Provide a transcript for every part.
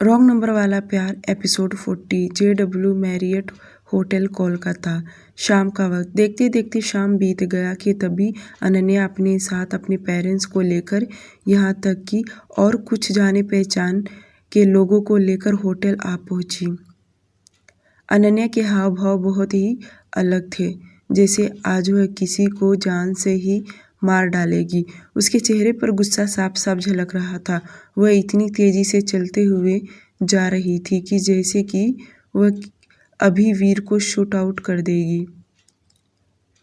Wrong number वाला प्यार episode 40 JW Marriott hotel Kolkata. शाम का वक्त देखते देखते शाम बीत गया कि तभी अनन्या अपने साथ अपने पेरेंट्स को लेकर यहाँ तक कि और कुछ जाने पहचान के लोगों को लेकर होटल आ पहुँची। अनन्या के हाव भाव बहुत ही अलग थे, जैसे आज वह किसी को जान से ही मार डालेगी। उसके चेहरे पर गुस्सा साफ साफ झलक रहा था। वह इतनी तेजी से चलते हुए जा रही थी कि जैसे कि वह अभी वीर को शूट आउट कर देगी।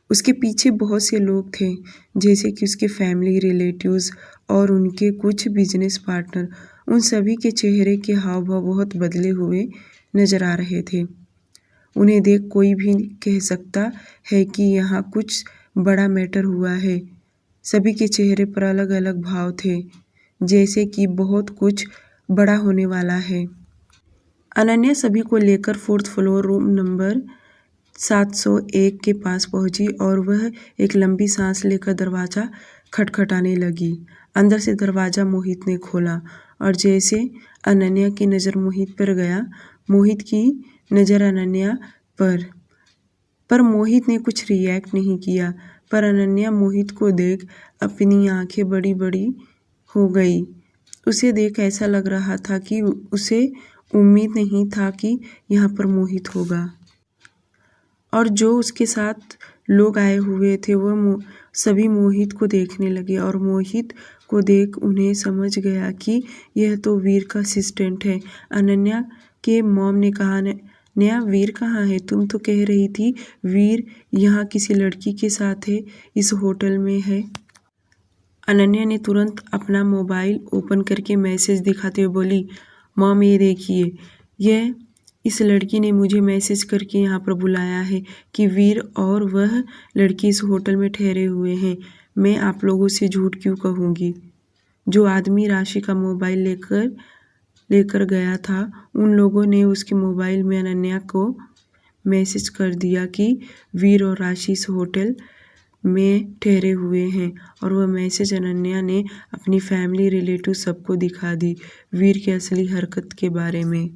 उसके पीछे बहुत से लोग थे, जैसे कि उसके फैमिली, रिलेटिव्स और उनके कुछ बिजनेस पार्टनर। उन सभी के चेहरे के हाव भाव बहुत बदले हुए नजर आ रहे थे। उन्हें देख कोई भी कह सकता है कि यहाँ कुछ बड़ा मैटर हुआ है। सभी के चेहरे पर अलग अलग भाव थे, जैसे कि बहुत कुछ बड़ा होने वाला है। अनन्या सभी को लेकर 4th फ्लोर रूम नंबर 701 के पास पहुंची और वह एक लंबी सांस लेकर दरवाज़ा खटखटाने लगी। अंदर से दरवाज़ा मोहित ने खोला और जैसे अनन्या की नज़र मोहित पर गया, मोहित की नज़र अनन्या पर मोहित ने कुछ रिएक्ट नहीं किया। पर अनन्या मोहित को देख अपनी आंखें बड़ी बड़ी हो गई। उसे देख ऐसा लग रहा था कि उसे उम्मीद नहीं था कि यहाँ पर मोहित होगा। और जो उसके साथ लोग आए हुए थे वह सभी मोहित को देखने लगे और मोहित को देख उन्हें समझ गया कि यह तो वीर का असिस्टेंट है। अनन्या के मॉम ने कहा, नया वीर कहाँ है? तुम तो कह रही थी वीर यहाँ किसी लड़की के साथ है, इस होटल में है। अनन्या ने तुरंत अपना मोबाइल ओपन करके मैसेज दिखाते हुए बोली, मॉम ये देखिए, यह इस लड़की ने मुझे मैसेज करके यहाँ पर बुलाया है कि वीर और वह लड़की इस होटल में ठहरे हुए हैं। मैं आप लोगों से झूठ क्यों कहूँगी? जो आदमी राशि का मोबाइल लेकर गया था, उन लोगों ने उसके मोबाइल में अनन्या को मैसेज कर दिया कि वीर और राशि इस होटल में ठहरे हुए हैं और वह मैसेज अनन्या ने अपनी फैमिली, रिलेटिव सबको दिखा दी वीर की असली हरकत के बारे में।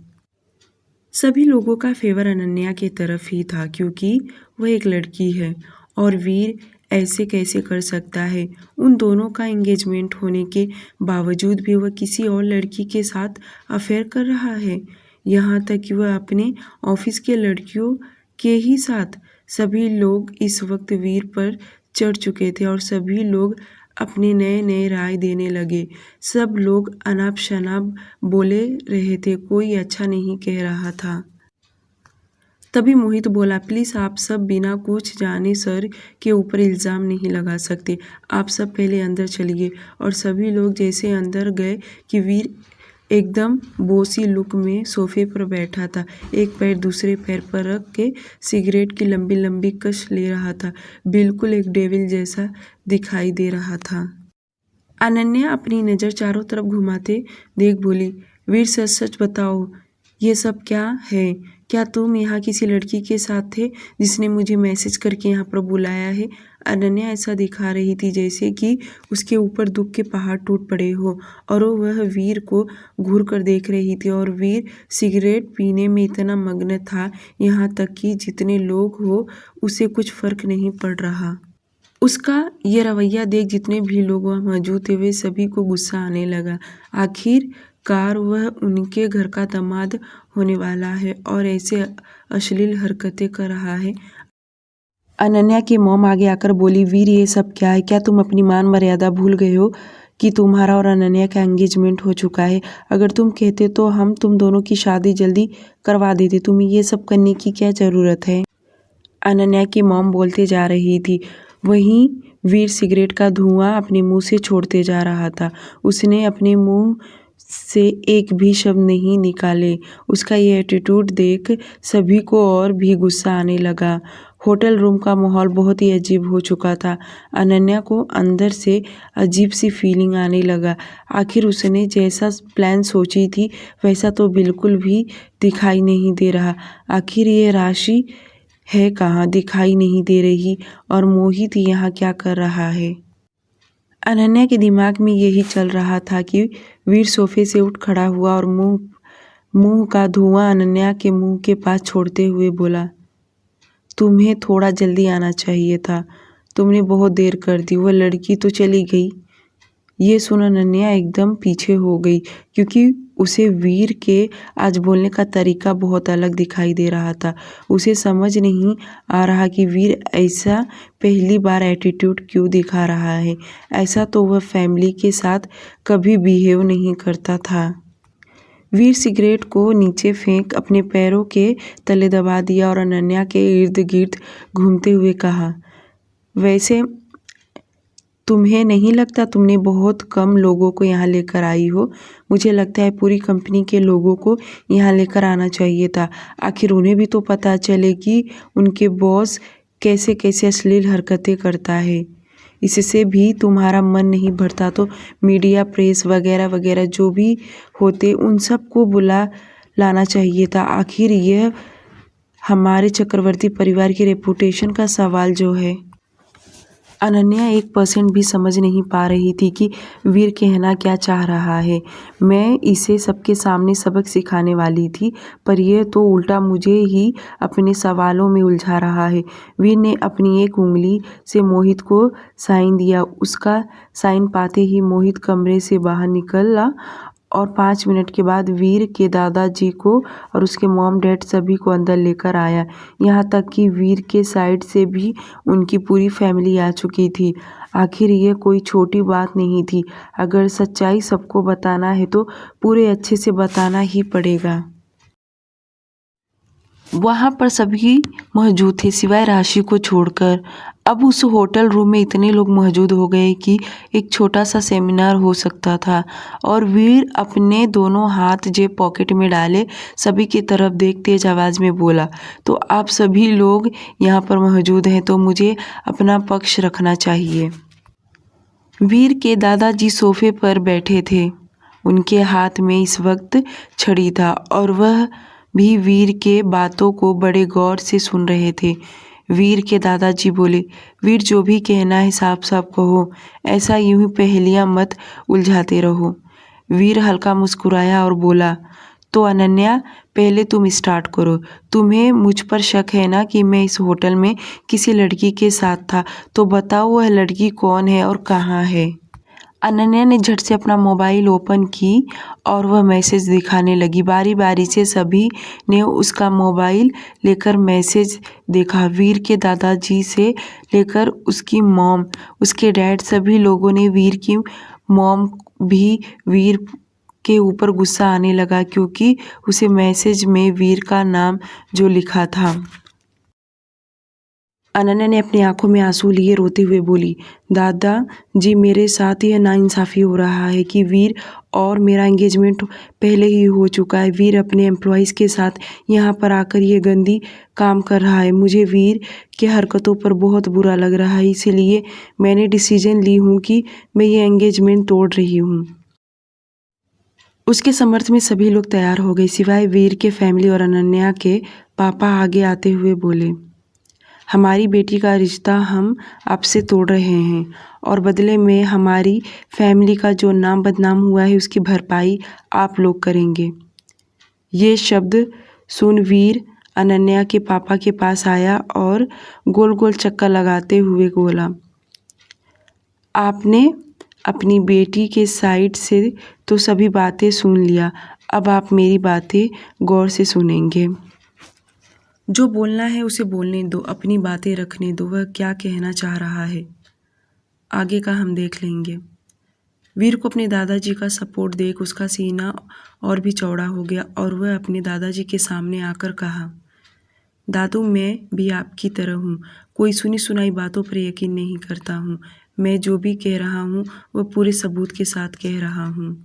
सभी लोगों का फेवर अनन्या की तरफ ही था क्योंकि वह एक लड़की है और वीर ऐसे कैसे कर सकता है। उन दोनों का एंगेजमेंट होने के बावजूद भी वह किसी और लड़की के साथ अफेयर कर रहा है, यहाँ तक कि वह अपने ऑफिस के लड़कियों के ही साथ। सभी लोग इस वक्त वीर पर चढ़ चुके थे और सभी लोग अपने नए नए राय देने लगे। सब लोग अनाप शनाप बोले रहे थे, कोई अच्छा नहीं कह रहा था। तभी मोहित बोला, प्लीज़ आप सब बिना कुछ जाने सर के ऊपर इल्ज़ाम नहीं लगा सकते। आप सब पहले अंदर चलिए। और सभी लोग जैसे अंदर गए कि वीर एकदम बोसी लुक में सोफे पर बैठा था, एक पैर दूसरे पैर पर रख के सिगरेट की लंबी लंबी कश ले रहा था। बिल्कुल एक डेविल जैसा दिखाई दे रहा था। अनन्या अपनी नज़र चारों तरफ घुमाते देख बोली, वीर सच सच बताओ, ये सब क्या है? क्या तुम यहाँ किसी लड़की के साथ थे जिसने मुझे मैसेज करके यहाँ पर बुलाया है? अनन्या ऐसा दिखा रही थी जैसे कि उसके ऊपर दुख के पहाड़ टूट पड़े हो और वह वीर को घूर कर देख रही थी और वीर सिगरेट पीने में इतना मग्न था, यहाँ तक कि जितने लोग हो उसे कुछ फर्क नहीं पड़ रहा। उसका ये रवैया देख जितने भी लोग वहाँ मौजूद थे वे सभी को गुस्सा आने लगा। आखिरकार वह उनके घर का दामाद होने वाला है और ऐसे अश्लील हरकतें कर रहा है। अनन्या की मॉम आगे आकर बोली, वीर ये सब क्या है? क्या तुम अपनी मान मर्यादा भूल गए हो कि तुम्हारा और अनन्या का एंगेजमेंट हो चुका है? अगर तुम कहते तो हम तुम दोनों की शादी जल्दी करवा देते, तुम्हें ये सब करने की क्या ज़रूरत है? अनन्या की मॉम बोलते जा रही थी। वहीं वीर सिगरेट का धुआं अपने मुंह से छोड़ते जा रहा था। उसने अपने मुंह से एक भी शब्द नहीं निकाले। उसका ये एटीट्यूड देख सभी को और भी गुस्सा आने लगा। होटल रूम का माहौल बहुत ही अजीब हो चुका था। अनन्या को अंदर से अजीब सी फीलिंग आने लगा। आखिर उसने जैसा प्लान सोची थी वैसा तो बिल्कुल भी दिखाई नहीं दे रहा। आखिर ये राशि है कहाँ, दिखाई नहीं दे रही और मोहित यहाँ क्या कर रहा है? अनन्या के दिमाग में यही चल रहा था कि वीर सोफे से उठ खड़ा हुआ और मुंह मुंह का धुआं अनन्या के मुंह के पास छोड़ते हुए बोला, तुम्हें थोड़ा जल्दी आना चाहिए था, तुमने बहुत देर कर दी, वह लड़की तो चली गई। ये सुन अनन्या एकदम पीछे हो गई, क्योंकि उसे वीर के आज बोलने का तरीका बहुत अलग दिखाई दे रहा था। उसे समझ नहीं आ रहा कि वीर ऐसा पहली बार एटीट्यूड क्यों दिखा रहा है। ऐसा तो वह फैमिली के साथ कभी बिहेव नहीं करता था। वीर सिगरेट को नीचे फेंक अपने पैरों के तले दबा दिया और अनन्या के इर्द गिर्द घूमते हुए कहा, वैसे तुम्हें नहीं लगता तुमने बहुत कम लोगों को यहाँ लेकर आई हो? मुझे लगता है पूरी कंपनी के लोगों को यहाँ लेकर आना चाहिए था। आखिर उन्हें भी तो पता चले कि उनके बॉस कैसे कैसे अश्लील हरकतें करता है। इससे भी तुम्हारा मन नहीं भरता तो मीडिया, प्रेस वगैरह वगैरह जो भी होते उन सबको बुला लाना चाहिए था। आखिर यह हमारे चक्रवर्ती परिवार की रेपुटेशन का सवाल जो है। अनन्या 1% भी समझ नहीं पा रही थी कि वीर कहना क्या चाह रहा है। मैं इसे सबके सामने सबक सिखाने वाली थी, पर यह तो उल्टा मुझे ही अपने सवालों में उलझा रहा है। वीर ने अपनी एक उंगली से मोहित को साइन दिया। उसका साइन पाते ही मोहित कमरे से बाहर निकला और 5 मिनट के बाद वीर के दादाजी को और उसके मॉम डैड सभी को अंदर लेकर आया। यहाँ तक कि वीर के साइड से भी उनकी पूरी फैमिली आ चुकी थी। आखिर ये कोई छोटी बात नहीं थी। अगर सच्चाई सबको बताना है तो पूरे अच्छे से बताना ही पड़ेगा। वहाँ पर सभी मौजूद थे सिवाय राशि को छोड़कर। अब उस होटल रूम में इतने लोग मौजूद हो गए कि एक छोटा सा सेमिनार हो सकता था। और वीर अपने दोनों हाथ जेब पॉकेट में डाले सभी की तरफ देख तेज आवाज़ में बोला, तो आप सभी लोग यहाँ पर मौजूद हैं तो मुझे अपना पक्ष रखना चाहिए। वीर के दादाजी सोफे पर बैठे थे। उनके हाथ में इस वक्त छड़ी था और वह भी वीर के बातों को बड़े गौर से सुन रहे थे। वीर के दादाजी बोले, वीर जो भी कहना है साफ साफ कहो, ऐसा यूं ही पहेलियां मत उलझाते रहो। वीर हल्का मुस्कुराया और बोला, तो अनन्या पहले तुम स्टार्ट करो। तुम्हें मुझ पर शक है ना कि मैं इस होटल में किसी लड़की के साथ था, तो बताओ वह लड़की कौन है और कहाँ है। अनन्या ने झट से अपना मोबाइल ओपन की और वह मैसेज दिखाने लगी। बारी बारी से सभी ने उसका मोबाइल लेकर मैसेज देखा। वीर के दादाजी से लेकर उसकी मॉम, उसके डैड, सभी लोगों ने वीर की मॉम भी वीर के ऊपर गुस्सा आने लगा क्योंकि उसे मैसेज में वीर का नाम जो लिखा था। अनन्या ने अपनी आंखों में आंसू लिए रोते हुए बोली, दादा जी मेरे साथ यह नाइंसाफ़ी हो रहा है कि वीर और मेरा एंगेजमेंट पहले ही हो चुका है। वीर अपने एम्प्लॉयज़ के साथ यहाँ पर आकर ये गंदी काम कर रहा है। मुझे वीर के हरकतों पर बहुत बुरा लग रहा है, इसीलिए मैंने डिसीजन ली हूँ कि मैं ये एंगेजमेंट तोड़ रही हूँ। उसके समर्थन में सभी लोग तैयार हो गए सिवाय वीर के फैमिली और अनन्या के पापा आगे आते हुए बोले, हमारी बेटी का रिश्ता हम आपसे तोड़ रहे हैं और बदले में हमारी फैमिली का जो नाम बदनाम हुआ है उसकी भरपाई आप लोग करेंगे। ये शब्द सुन वीर अनन्या के पापा के पास आया और गोल गोल चक्कर लगाते हुए बोला, आपने अपनी बेटी के साइड से तो सभी बातें सुन लिया, अब आप मेरी बातें गौर से सुनेंगे। जो बोलना है उसे बोलने दो, अपनी बातें रखने दो। वह क्या कहना चाह रहा है आगे का हम देख लेंगे। वीर को अपने दादाजी का सपोर्ट देख उसका सीना और भी चौड़ा हो गया और वह अपने दादाजी के सामने आकर कहा, दादू मैं भी आपकी तरह हूँ, कोई सुनी सुनाई बातों पर यकीन नहीं करता हूँ। मैं जो भी कह रहा हूँ वह पूरे सबूत के साथ कह रहा हूँ।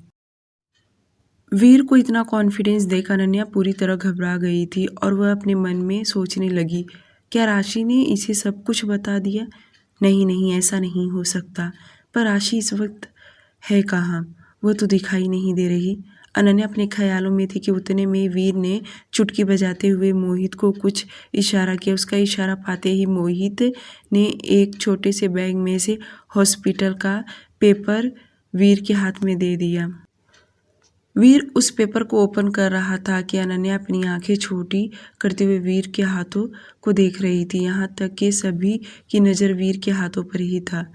वीर को इतना कॉन्फिडेंस देख अनन्या पूरी तरह घबरा गई थी और वह अपने मन में सोचने लगी, क्या राशि ने इसे सब कुछ बता दिया? नहीं नहीं, ऐसा नहीं हो सकता। पर राशि इस वक्त है कहाँ? वह तो दिखाई नहीं दे रही। अनन्या अपने ख्यालों में थी कि उतने में वीर ने चुटकी बजाते हुए मोहित को कुछ इशारा किया। उसका इशारा पाते ही मोहित ने एक छोटे से बैग में से हॉस्पिटल का पेपर वीर के हाथ में दे दिया। वीर उस पेपर को ओपन कर रहा था कि अनन्या अपनी आंखें छोटी करते हुए वीर के हाथों को देख रही थी। यहाँ तक कि सभी की नज़र वीर के हाथों पर ही था।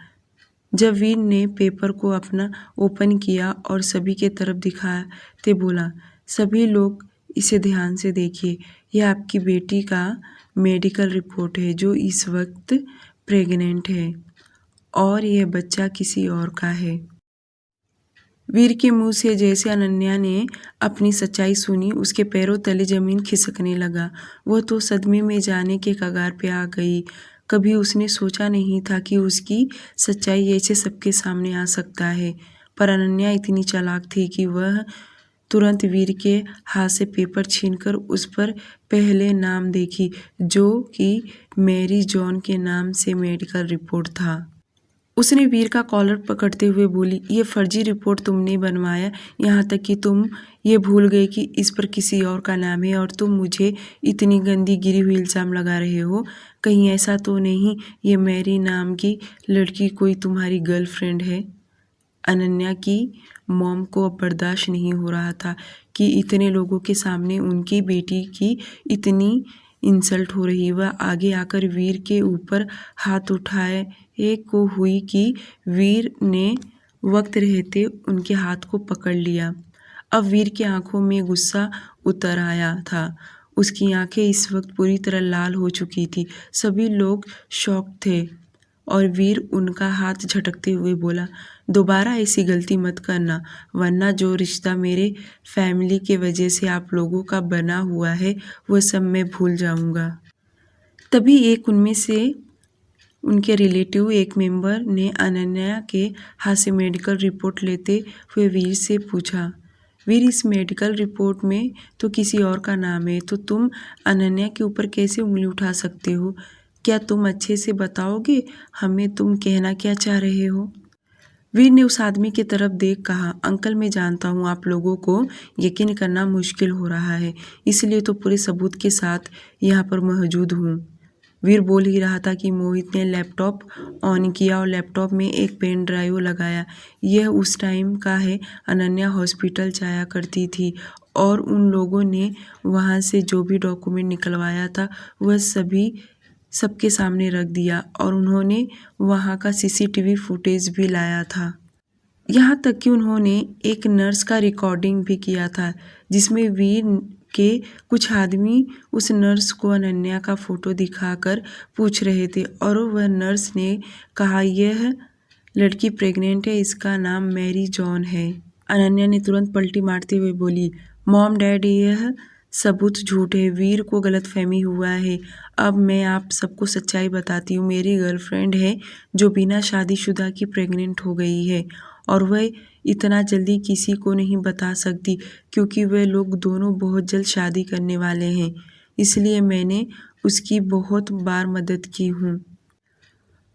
जब वीर ने पेपर को अपना ओपन किया और सभी के तरफ दिखाते बोला, सभी लोग इसे ध्यान से देखिए, यह आपकी बेटी का मेडिकल रिपोर्ट है जो इस वक्त प्रेग्नेंट है और यह बच्चा किसी और का है। वीर के मुंह से जैसे अनन्या ने अपनी सच्चाई सुनी, उसके पैरों तले जमीन खिसकने लगा। वह तो सदमे में जाने के कगार पे आ गई। कभी उसने सोचा नहीं था कि उसकी सच्चाई ऐसे सबके सामने आ सकता है। पर अनन्या इतनी चालाक थी कि वह तुरंत वीर के हाथ से पेपर छीनकर उस पर पहले नाम देखी, जो कि मैरी जॉन के नाम से मेडिकल रिपोर्ट था। उसने वीर का कॉलर पकड़ते हुए बोली, ये फर्जी रिपोर्ट तुमने बनवाया, यहाँ तक कि तुम ये भूल गए कि इस पर किसी और का नाम है और तुम मुझे इतनी गंदी गिरी हुई इल्ज़ाम लगा रहे हो। कहीं ऐसा तो नहीं ये मैरी नाम की लड़की कोई तुम्हारी गर्लफ्रेंड है? अनन्या की मॉम को अब बर्दाश्त नहीं हो रहा था कि इतने लोगों के सामने उनकी बेटी की इतनी इंसल्ट हो रही। वह आगे आकर वीर के ऊपर हाथ उठाए को हुई कि वीर ने वक्त रहते उनके हाथ को पकड़ लिया। अब वीर की आंखों में गुस्सा उतर आया था। उसकी आंखें इस वक्त पूरी तरह लाल हो चुकी थी। सभी लोग शॉक थे और वीर उनका हाथ झटकते हुए बोला, दोबारा ऐसी गलती मत करना, वरना जो रिश्ता मेरे फैमिली के वजह से आप लोगों का बना हुआ है वह सब मैं भूल जाऊंगा। तभी एक उनमें से उनके रिलेटिव एक मेंबर ने अनन्या के हाथ से मेडिकल रिपोर्ट लेते हुए वीर से पूछा, वीर इस मेडिकल रिपोर्ट में तो किसी और का नाम है, तो तुम अनन्या के ऊपर कैसे उंगली उठा सकते हो? क्या तुम अच्छे से बताओगे हमें तुम कहना क्या चाह रहे हो? वीर ने उस आदमी की तरफ देख कहा, अंकल मैं जानता हूँ आप लोगों को यकीन करना मुश्किल हो रहा है, इसलिए तो पूरे सबूत के साथ यहाँ पर मौजूद हूँ। वीर बोल ही रहा था कि मोहित ने लैपटॉप ऑन किया और लैपटॉप में एक पेन ड्राइव लगाया। यह उस टाइम का है, अनन्या हॉस्पिटल जाया करती थी और उन लोगों ने वहाँ से जो भी डॉक्यूमेंट निकलवाया था वह सभी सबके सामने रख दिया और उन्होंने वहाँ का सीसीटीवी फुटेज भी लाया था। यहाँ तक कि उन्होंने एक नर्स का रिकॉर्डिंग भी किया था जिसमें वीर के कुछ आदमी उस नर्स को अनन्या का फ़ोटो दिखाकर पूछ रहे थे और वह नर्स ने कहा यह लड़की प्रेग्नेंट है, इसका नाम मैरी जॉन है। अनन्या ने तुरंत पलटी मारते हुए बोली, मॉम डैड यह सबूत झूठ है, वीर को गलतफहमी हुआ है। अब मैं आप सबको सच्चाई बताती हूँ, मेरी गर्लफ्रेंड है जो बिना शादीशुदा की प्रेग्नेंट हो गई है और वह इतना जल्दी किसी को नहीं बता सकती क्योंकि वे लोग दोनों बहुत जल्द शादी करने वाले हैं, इसलिए मैंने उसकी बहुत बार मदद की हूँ।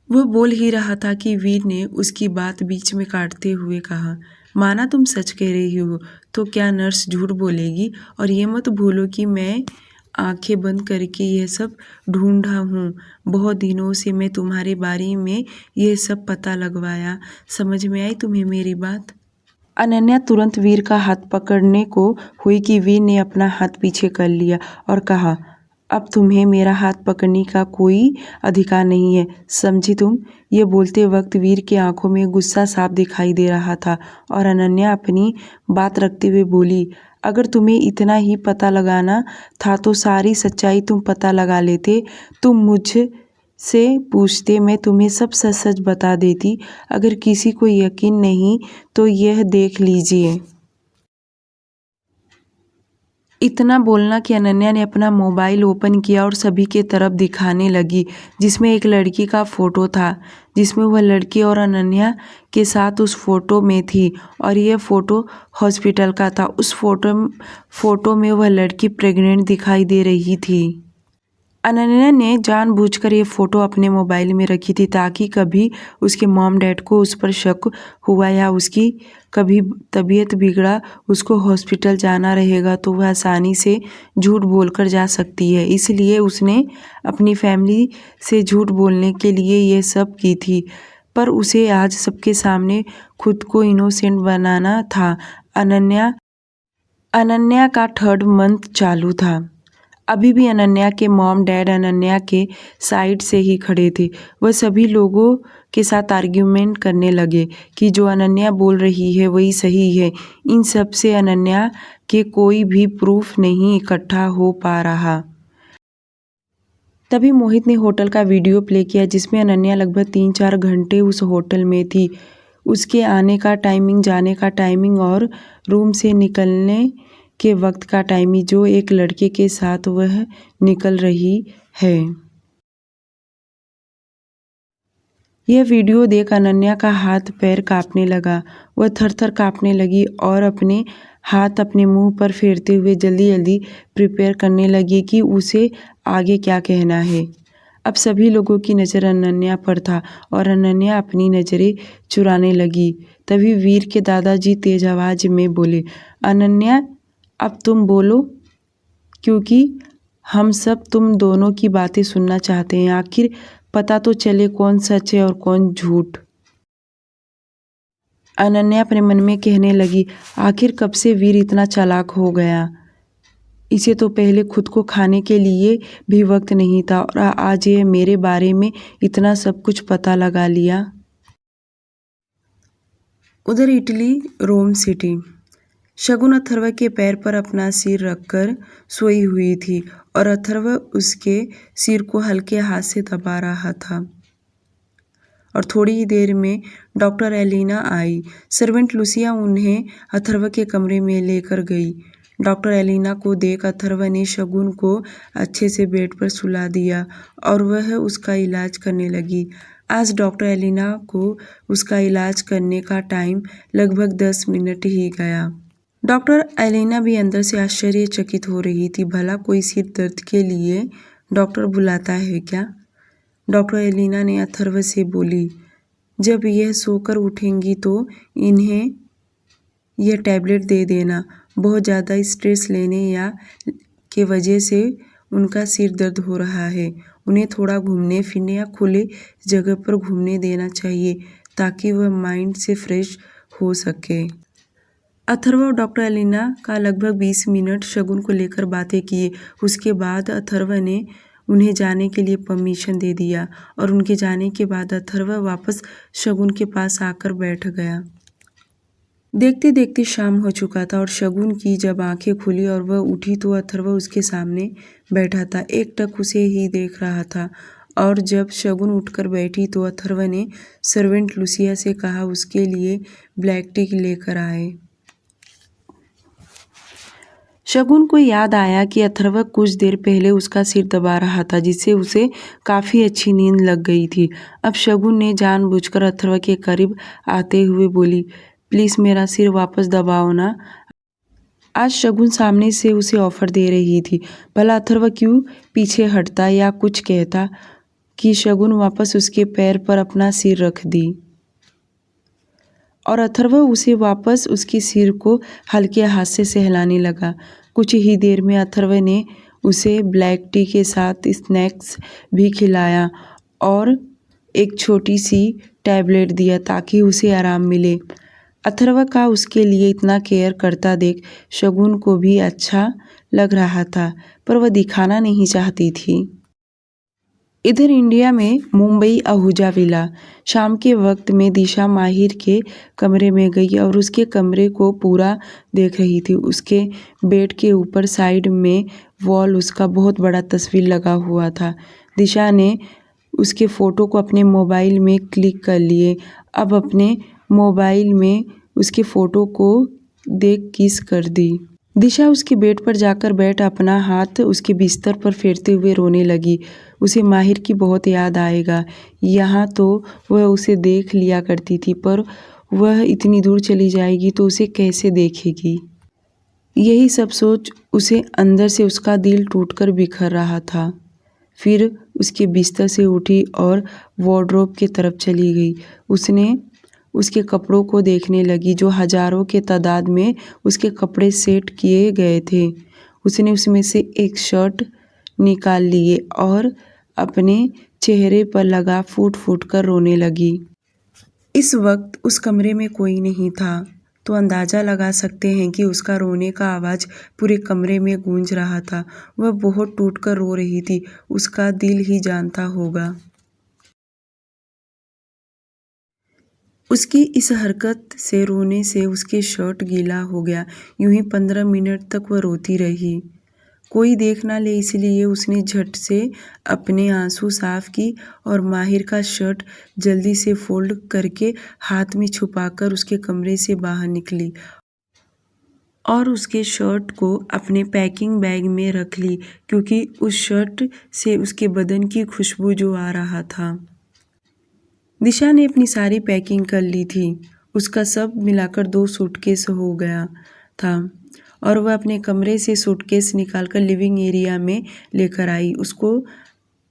वह बोल ही रहा था कि वीर ने उसकी बात बीच में काटते हुए कहा, माना तुम सच कह रही हो तो क्या नर्स झूठ बोलेगी? और ये मत भूलो कि मैं आंखें बंद करके यह सब ढूंढा हूँ। बहुत दिनों से मैं तुम्हारे बारे में यह सब पता लगवाया। समझ में आई तुम्हें मेरी बात? अनन्या तुरंत वीर का हाथ पकड़ने को हुई कि वीर ने अपना हाथ पीछे कर लिया और कहा, अब तुम्हें मेरा हाथ पकड़ने का कोई अधिकार नहीं है, समझी तुम? ये बोलते वक्त वीर की आंखों में गुस्सा साफ दिखाई दे रहा था और अनन्या अपनी बात रखते हुए बोली, अगर तुम्हें इतना ही पता लगाना था तो सारी सच्चाई तुम पता लगा लेते। तुम मुझ से पूछते, मैं तुम्हें सब सच सच बता देती। अगर किसी को यकीन नहीं तो यह देख लीजिए। इतना बोलना कि अनन्या ने अपना मोबाइल ओपन किया और सभी के तरफ दिखाने लगी, जिसमें एक लड़की का फ़ोटो था, जिसमें वह लड़की और अनन्या के साथ उस फ़ोटो में थी और यह फ़ोटो हॉस्पिटल का था। उस फ़ोटो में वह लड़की प्रेग्नेंट दिखाई दे रही थी। अनन्या ने जानबूझकर ये फ़ोटो अपने मोबाइल में रखी थी ताकि कभी उसके मॉम डैड को उस पर शक हुआ या उसकी कभी तबीयत बिगड़ा, उसको हॉस्पिटल जाना रहेगा तो वह आसानी से झूठ बोलकर जा सकती है। इसलिए उसने अपनी फैमिली से झूठ बोलने के लिए ये सब की थी, पर उसे आज सबके सामने खुद को इनोसेंट बनाना था। अनन्या अनन्या का 3rd मंथ चालू था। अभी भी अनन्या के मॉम डैड अनन्या के साइड से ही खड़े थे। वह सभी लोगों के साथ आर्ग्यूमेंट करने लगे कि जो अनन्या बोल रही है वही सही है। इन सब से अनन्या के कोई भी प्रूफ नहीं इकट्ठा हो पा रहा। तभी मोहित ने होटल का वीडियो प्ले किया जिसमें अनन्या लगभग 3-4 घंटे उस होटल में थी। उसके आने का टाइमिंग, जाने का टाइमिंग और रूम से निकलने के वक्त का टाइमिंग, जो एक लड़के के साथ वह निकल रही है। यह वीडियो देख अनन्या का हाथ पैर कांपने लगा। वह थर-थर कांपने लगी और अपने हाथ अपने मुंह पर फेरते हुए जल्दी-जल्दी प्रिपेयर करने लगी कि उसे आगे क्या कहना है। अब सभी लोगों की नज़र अनन्या पर था और अनन्या अपनी नज़रें चुराने लगी। तभी वीर के दादाजी तेज आवाज में बोले, अनन्या अब तुम बोलो, क्योंकि हम सब तुम दोनों की बातें सुनना चाहते हैं। आखिर पता तो चले कौन सच है और कौन झूठ। अनन्या अपने मन में कहने लगी, आखिर कब से वीर इतना चालाक हो गया। इसे तो पहले खुद को खाने के लिए भी वक्त नहीं था और आज ये मेरे बारे में इतना सब कुछ पता लगा लिया। उधर इटली रोम सिटी। शगुन अथर्व के पैर पर अपना सिर रखकर सोई हुई थी और अथर्व उसके सिर को हल्के हाथ से दबा रहा था। और थोड़ी ही देर में डॉक्टर एलिना आई। सर्वेंट लुसिया उन्हें अथर्व के कमरे में लेकर गई। डॉक्टर एलिना को देख अथर्व ने शगुन को अच्छे से बेड पर सुला दिया और वह उसका इलाज करने लगी। आज डॉक्टर एलिना को उसका इलाज करने का टाइम लगभग 10 मिनट ही गया। डॉक्टर एलिना भी अंदर से आश्चर्यचकित हो रही थी। भला कोई सिर दर्द के लिए डॉक्टर बुलाता है क्या? डॉक्टर एलिना ने अथर्व से बोली, जब यह सोकर उठेंगी तो इन्हें यह टैबलेट दे देना। बहुत ज़्यादा स्ट्रेस लेने या के वजह से उनका सिर दर्द हो रहा है। उन्हें थोड़ा घूमने फिरने या खुले जगह पर घूमने देना चाहिए ताकि वह माइंड से फ्रेश हो सके। अथर्व और डॉक्टर एलिना का लगभग 20 मिनट शगुन को लेकर बातें किए। उसके बाद अथर्व ने उन्हें जाने के लिए परमिशन दे दिया और उनके जाने के बाद अथर्व वापस शगुन के पास आकर बैठ गया। देखते देखते शाम हो चुका था और शगुन की जब आंखें खुली और वह उठी तो अथर्व उसके सामने बैठा था, एकटक उसे ही देख रहा था। और जब शगुन उठकर बैठी तो अथर्व ने सर्वेंट लुसिया से कहा उसके लिए ब्लैक टी लेकर आए। शगुन को याद आया कि अथर्व कुछ देर पहले उसका सिर दबा रहा था जिससे उसे काफ़ी अच्छी नींद लग गई थी। अब शगुन ने जानबूझकर अथर्व के करीब आते हुए बोली, प्लीज़ मेरा सिर वापस दबाओ ना। आज शगुन सामने से उसे ऑफर दे रही थी। भला अथर्व क्यों पीछे हटता या कुछ कहता कि शगुन वापस उसके पैर पर अपना सिर रख दी और अथर्व उसे वापस उसके सिर को हल्के हाथ से सहलाने लगा। कुछ ही देर में अथर्व ने उसे ब्लैक टी के साथ स्नैक्स भी खिलाया और एक छोटी सी टैबलेट दिया ताकि उसे आराम मिले। अथर्व का उसके लिए इतना केयर करता देख शगुन को भी अच्छा लग रहा था, पर वह दिखाना नहीं चाहती थी। इधर इंडिया में मुंबई आहूजा विला। शाम के वक्त में दिशा माहिर के कमरे में गई और उसके कमरे को पूरा देख रही थी। उसके बेड के ऊपर साइड में वॉल उसका बहुत बड़ा तस्वीर लगा हुआ था। दिशा ने उसके फ़ोटो को अपने मोबाइल में क्लिक कर लिए। अब अपने मोबाइल में उसके फ़ोटो को देख किस कर दी। दिशा उसके बेड पर जाकर बैठ अपना हाथ उसके बिस्तर पर फेरते हुए रोने लगी। उसे माहिर की बहुत याद आएगा। यहाँ तो वह उसे देख लिया करती थी, पर वह इतनी दूर चली जाएगी तो उसे कैसे देखेगी। यही सब सोच उसे अंदर से उसका दिल टूटकर बिखर रहा था। फिर उसके बिस्तर से उठी और वार्डरोब की तरफ चली गई। उसने उसके कपड़ों को देखने लगी जो हजारों के तादाद में उसके कपड़े सेट किए गए थे। उसने उसमें से एक शर्ट निकाल लिए और अपने चेहरे पर लगा फूट फूट कर रोने लगी। इस वक्त उस कमरे में कोई नहीं था। तो अंदाज़ा लगा सकते हैं कि उसका रोने का आवाज़ पूरे कमरे में गूंज रहा था। वह बहुत टूटकर रो रही थी, उसका दिल ही जानता होगा। उसकी इस हरकत से रोने से उसके शर्ट गीला हो गया। यूं ही 15 मिनट तक वह रोती रही। कोई देख ना ले इसलिए उसने झट से अपने आंसू साफ की और माहिर का शर्ट जल्दी से फोल्ड करके हाथ में छुपाकर उसके कमरे से बाहर निकली और उसके शर्ट को अपने पैकिंग बैग में रख ली, क्योंकि उस शर्ट से उसके बदन की खुशबू जो आ रहा था। दिशा ने अपनी सारी पैकिंग कर ली थी। उसका सब मिलाकर 2 सूटकेस हो गया था और वह अपने कमरे से सूटकेस निकालकर लिविंग एरिया में लेकर आई। उसको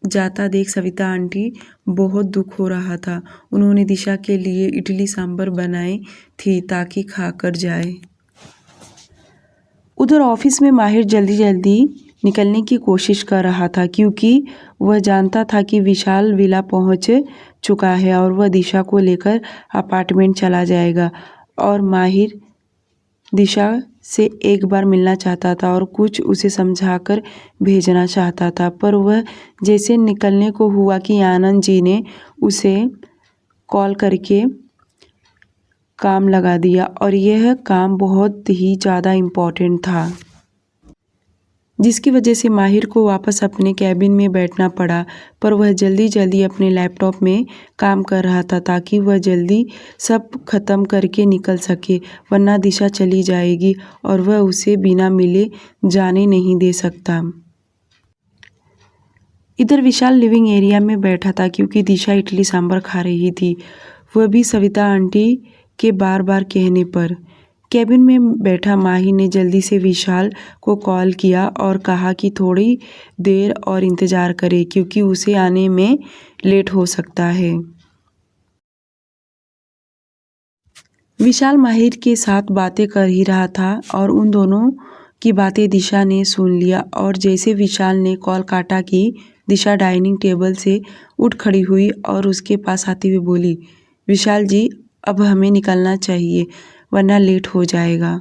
जाता देख सविता आंटी बहुत दुख हो रहा था। उन्होंने दिशा के लिए इडली सांभर बनाई थी ताकि खाकर जाए। उधर ऑफिस में माहिर जल्दी जल्दी निकलने की कोशिश कर रहा था, क्योंकि वह जानता था कि विशाल विला पहुंच चुका है और वह दिशा को लेकर अपार्टमेंट चला जाएगा। और माहिर दिशा से एक बार मिलना चाहता था और कुछ उसे समझाकर भेजना चाहता था, पर वह जैसे निकलने को हुआ कि आनंद जी ने उसे कॉल करके काम लगा दिया और यह काम बहुत ही ज़्यादा इम्पोर्टेंट था, जिसकी वजह से माहिर को वापस अपने कैबिन में बैठना पड़ा। पर वह जल्दी जल्दी अपने लैपटॉप में काम कर रहा था ताकि वह जल्दी सब खत्म करके निकल सके, वरना दिशा चली जाएगी और वह उसे बिना मिले जाने नहीं दे सकता। इधर विशाल लिविंग एरिया में बैठा था, क्योंकि दिशा इडली सांभर खा रही थी, वह भी सविता आंटी के बार बार कहने पर। कैबिन में बैठा माही ने जल्दी से विशाल को कॉल किया और कहा कि थोड़ी देर और इंतज़ार करे, क्योंकि उसे आने में लेट हो सकता है। विशाल माहिर के साथ बातें कर ही रहा था और उन दोनों की बातें दिशा ने सुन लिया और जैसे विशाल ने कॉल काटा कि दिशा डाइनिंग टेबल से उठ खड़ी हुई और उसके पास आते हुए बोली, विशाल जी, अब हमें निकलना चाहिए वरना लेट हो जाएगा।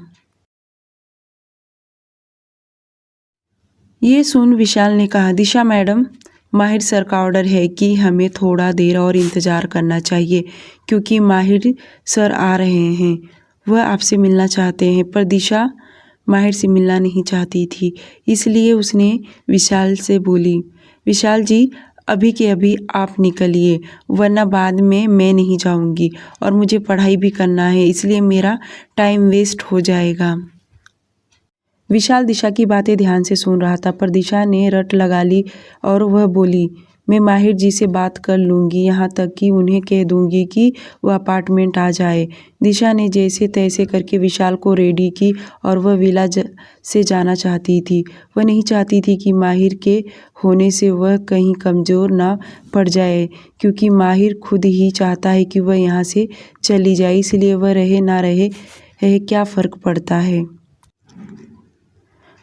ये सुन विशाल ने कहा, दिशा मैडम, माहिर सर का ऑर्डर है कि हमें थोड़ा देर और इंतज़ार करना चाहिए, क्योंकि माहिर सर आ रहे हैं। वह आपसे मिलना चाहते हैं। पर दिशा माहिर से मिलना नहीं चाहती थी, इसलिए उसने विशाल से बोली, विशाल जी, अभी के अभी आप निकलिए, वरना बाद में मैं नहीं जाऊंगी और मुझे पढ़ाई भी करना है, इसलिए मेरा टाइम वेस्ट हो जाएगा। विशाल दिशा की बातें ध्यान से सुन रहा था, पर दिशा ने रट लगा ली और वह बोली, मैं माहिर जी से बात कर लूँगी, यहाँ तक कि उन्हें कह दूँगी कि वह अपार्टमेंट आ जाए। दिशा ने जैसे तैसे करके विशाल को रेडी की और वह विला से जाना चाहती थी। वह नहीं चाहती थी कि माहिर के होने से वह कहीं कमज़ोर ना पड़ जाए, क्योंकि माहिर खुद ही चाहता है कि वह यहाँ से चली जाए, इसलिए वह रहे ना रहे क्या फ़र्क पड़ता है।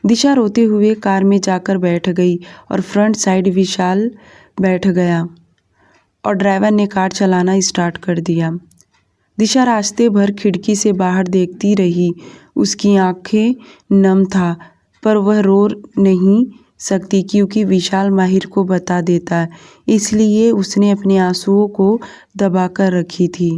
दिशा रोते हुए कार में जाकर बैठ गई और फ्रंट साइड विशाल बैठ गया और ड्राइवर ने कार चलाना स्टार्ट कर दिया। दिशा रास्ते भर खिड़की से बाहर देखती रही। उसकी आंखें नम था, पर वह रो नहीं सकती, क्योंकि विशाल माहिर को बता देता, इसलिए उसने अपने आंसुओं को दबाकर रखी थी।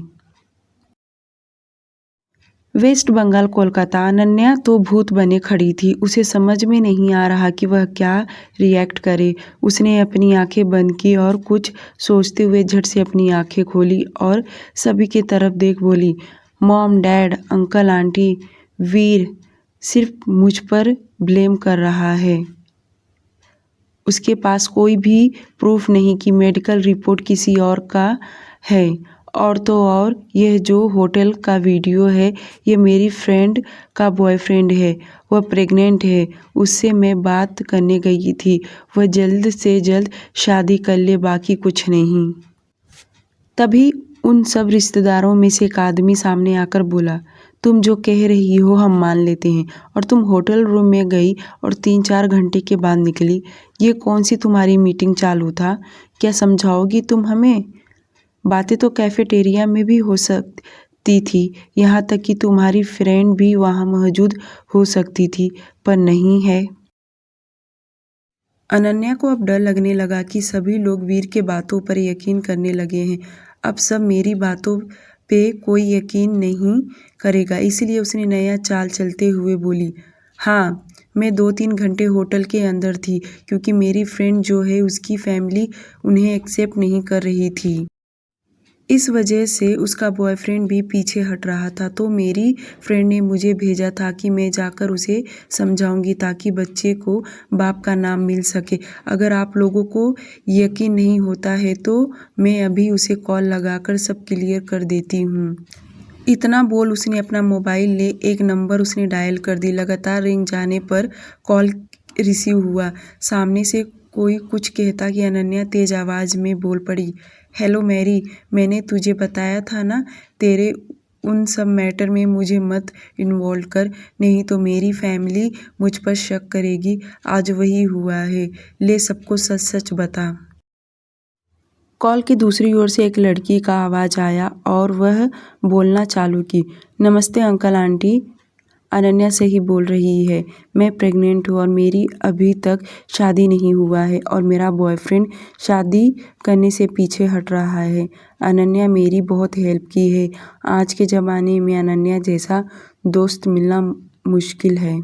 वेस्ट बंगाल कोलकाता। अनन्या तो भूत बने खड़ी थी। उसे समझ में नहीं आ रहा कि वह क्या रिएक्ट करे। उसने अपनी आंखें बंद की और कुछ सोचते हुए झट से अपनी आंखें खोली और सभी की तरफ देख बोली, मॉम, डैड, अंकल, आंटी, वीर सिर्फ मुझ पर ब्लेम कर रहा है। उसके पास कोई भी प्रूफ नहीं कि मेडिकल रिपोर्ट किसी और का है, और तो और यह जो होटल का वीडियो है, ये मेरी फ्रेंड का बॉयफ्रेंड है। वह प्रेग्नेंट है, उससे मैं बात करने गई थी। वह जल्द से जल्द शादी कर ले, बाकी कुछ नहीं। तभी उन सब रिश्तेदारों में से एक आदमी सामने आकर बोला, तुम जो कह रही हो हम मान लेते हैं, और तुम होटल रूम में गई और 3-4 घंटे के बाद निकली। ये कौन सी तुम्हारी मीटिंग चालू था? क्या समझाओगी तुम हमें? बातें तो कैफेटेरिया में भी हो सकती सकती थी, यहाँ तक कि तुम्हारी फ्रेंड भी वहाँ मौजूद हो सकती थी, पर नहीं है। अनन्या को अब डर लगने लगा कि सभी लोग वीर के बातों पर यकीन करने लगे हैं। अब सब मेरी बातों पे कोई यकीन नहीं करेगा, इसलिए उसने नया चाल चलते हुए बोली, हाँ, मैं 2-3 घंटे होटल के अंदर थी क्योंकि मेरी फ्रेंड जो है उसकी फैमिली उन्हें एक्सेप्ट नहीं कर रही थी। इस वजह से उसका बॉयफ्रेंड भी पीछे हट रहा था, तो मेरी फ्रेंड ने मुझे भेजा था कि मैं जाकर उसे समझाऊंगी ताकि बच्चे को बाप का नाम मिल सके। अगर आप लोगों को यकीन नहीं होता है तो मैं अभी उसे कॉल लगाकर सब क्लियर कर देती हूँ। इतना बोल उसने अपना मोबाइल ले एक नंबर उसने डायल कर दी। लगातार रिंग जाने पर कॉल रिसीव हुआ। सामने से कोई कुछ कहता कि अनन्या तेज आवाज़ में बोल पड़ी, हेलो मैरी, मैंने तुझे बताया था ना, तेरे उन सब मैटर में मुझे मत इन्वॉल्व कर, नहीं तो मेरी फैमिली मुझ पर शक करेगी। आज वही हुआ है, ले सबको सच सच बता। कॉल की दूसरी ओर से एक लड़की का आवाज़ आया और वह बोलना चालू की, नमस्ते अंकल आंटी, अनन्या से ही बोल रही है। मैं प्रेग्नेंट हूँ और मेरी अभी तक शादी नहीं हुआ है और मेरा बॉयफ्रेंड शादी करने से पीछे हट रहा है। अनन्या मेरी बहुत हेल्प की है। आज के ज़माने में अनन्या जैसा दोस्त मिलना मुश्किल है।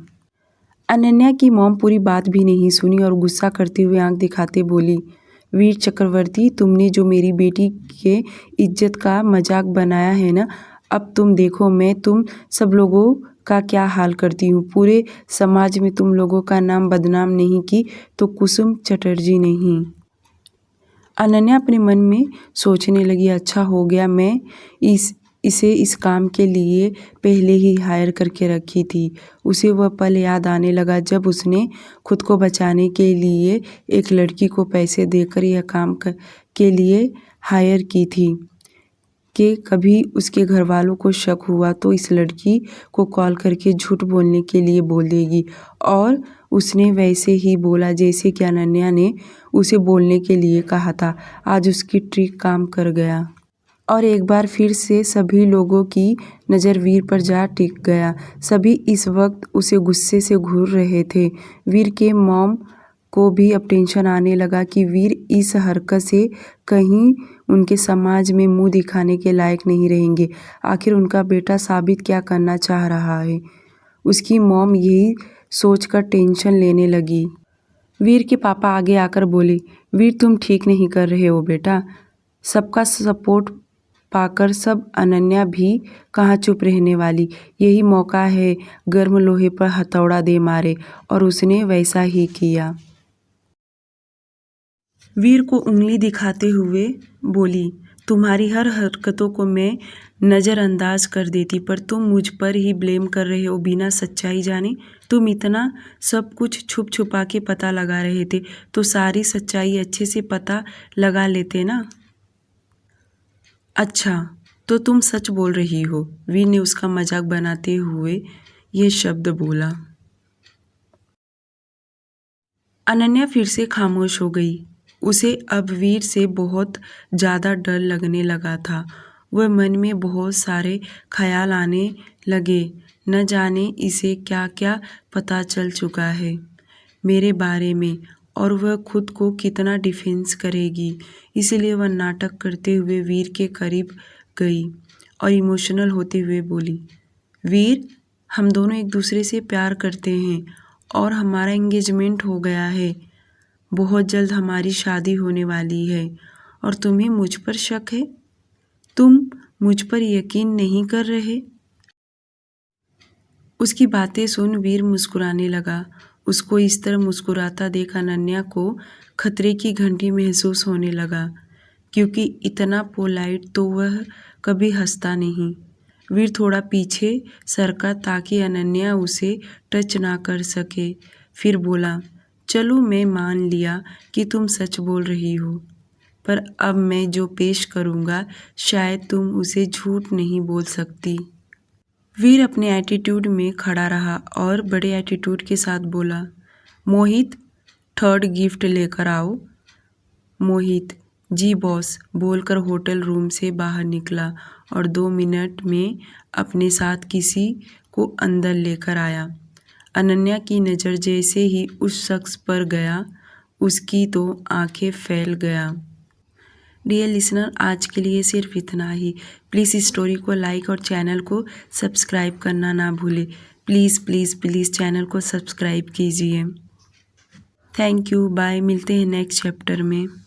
अनन्या की मॉम पूरी बात भी नहीं सुनी और गुस्सा करते हुए आंख दिखाते बोली, वीर चक्रवर्ती, तुमने जो मेरी बेटी के इज्जत का मजाक बनाया है ना, अब तुम देखो मैं तुम सब लोगों का क्या हाल करती हूँ। पूरे समाज में तुम लोगों का नाम बदनाम नहीं की तो कुसुम चटर्जी नहीं। अनन्या अपने मन में सोचने लगी, अच्छा हो गया मैं इसे इस काम के लिए पहले ही हायर करके रखी थी। उसे वह पल याद आने लगा जब उसने खुद को बचाने के लिए एक लड़की को पैसे देकर यह काम के लिए हायर की थी कि कभी उसके घर वालों को शक हुआ तो इस लड़की को कॉल करके झूठ बोलने के लिए बोल देगी। और उसने वैसे ही बोला जैसे कि अनन्या ने उसे बोलने के लिए कहा था। आज उसकी ट्रिक काम कर गया और एक बार फिर से सभी लोगों की नज़र वीर पर जा टिक गया। सभी इस वक्त उसे गुस्से से घूर रहे थे। वीर के मॉम को भी अब टेंशन आने लगा कि वीर इस हरकत से कहीं उनके समाज में मुंह दिखाने के लायक नहीं रहेंगे। आखिर उनका बेटा साबित क्या करना चाह रहा है। उसकी मॉम यही सोचकर टेंशन लेने लगी। वीर के पापा आगे आकर बोले, वीर तुम ठीक नहीं कर रहे हो बेटा। सबका सपोर्ट पाकर सब अनन्या भी कहाँ चुप रहने वाली। यही मौका है गर्म लोहे पर हथौड़ा दे मारे, और उसने वैसा ही किया। वीर को उंगली दिखाते हुए बोली, तुम्हारी हर हरकतों को मैं नज़रअंदाज कर देती, पर तुम मुझ पर ही ब्लेम कर रहे हो बिना सच्चाई जाने। तुम इतना सब कुछ छुप छुपा के पता लगा रहे थे तो सारी सच्चाई अच्छे से पता लगा लेते ना। अच्छा, तो तुम सच बोल रही हो, वीर ने उसका मजाक बनाते हुए यह शब्द बोला। अनन्या फिर से खामोश हो गई। उसे अब वीर से बहुत ज़्यादा डर लगने लगा था। वह मन में बहुत सारे ख्याल आने लगे। न जाने इसे क्या क्या पता चल चुका है मेरे बारे में, और वह खुद को कितना डिफेंस करेगी। इसलिए वह नाटक करते हुए वीर के करीब गई और इमोशनल होते हुए बोली, वीर, हम दोनों एक दूसरे से प्यार करते हैं और हमारा एंगेजमेंट हो गया है। बहुत जल्द हमारी शादी होने वाली है और तुम्हें मुझ पर शक है। तुम मुझ पर यकीन नहीं कर रहे। उसकी बातें सुन वीर मुस्कुराने लगा। उसको इस तरह मुस्कुराता देख अनन्या को खतरे की घंटी महसूस होने लगा, क्योंकि इतना पोलाइट तो वह कभी हंसता नहीं। वीर थोड़ा पीछे सरका ताकि अनन्या उसे टच ना कर सके। फिर बोला, चलो मैं मान लिया कि तुम सच बोल रही हो, पर अब मैं जो पेश करूँगा शायद तुम उसे झूठ नहीं बोल सकती। वीर अपने एटीट्यूड में खड़ा रहा और बड़े एटीट्यूड के साथ बोला, मोहित, थर्ड गिफ्ट लेकर आओ। मोहित, जी बॉस, बोलकर होटल रूम से बाहर निकला और 2 मिनट में अपने साथ किसी को अंदर लेकर आया। अनन्या की नज़र जैसे ही उस शख्स पर गया, उसकी तो आंखें फैल गया। डियर लिसनर, आज के लिए सिर्फ इतना ही। प्लीज़ इस स्टोरी को लाइक और चैनल को सब्सक्राइब करना ना भूलें। प्लीज़ प्लीज़ प्लीज़ चैनल को सब्सक्राइब कीजिए। Thank you, bye. मिलते हैं नेक्स्ट चैप्टर में।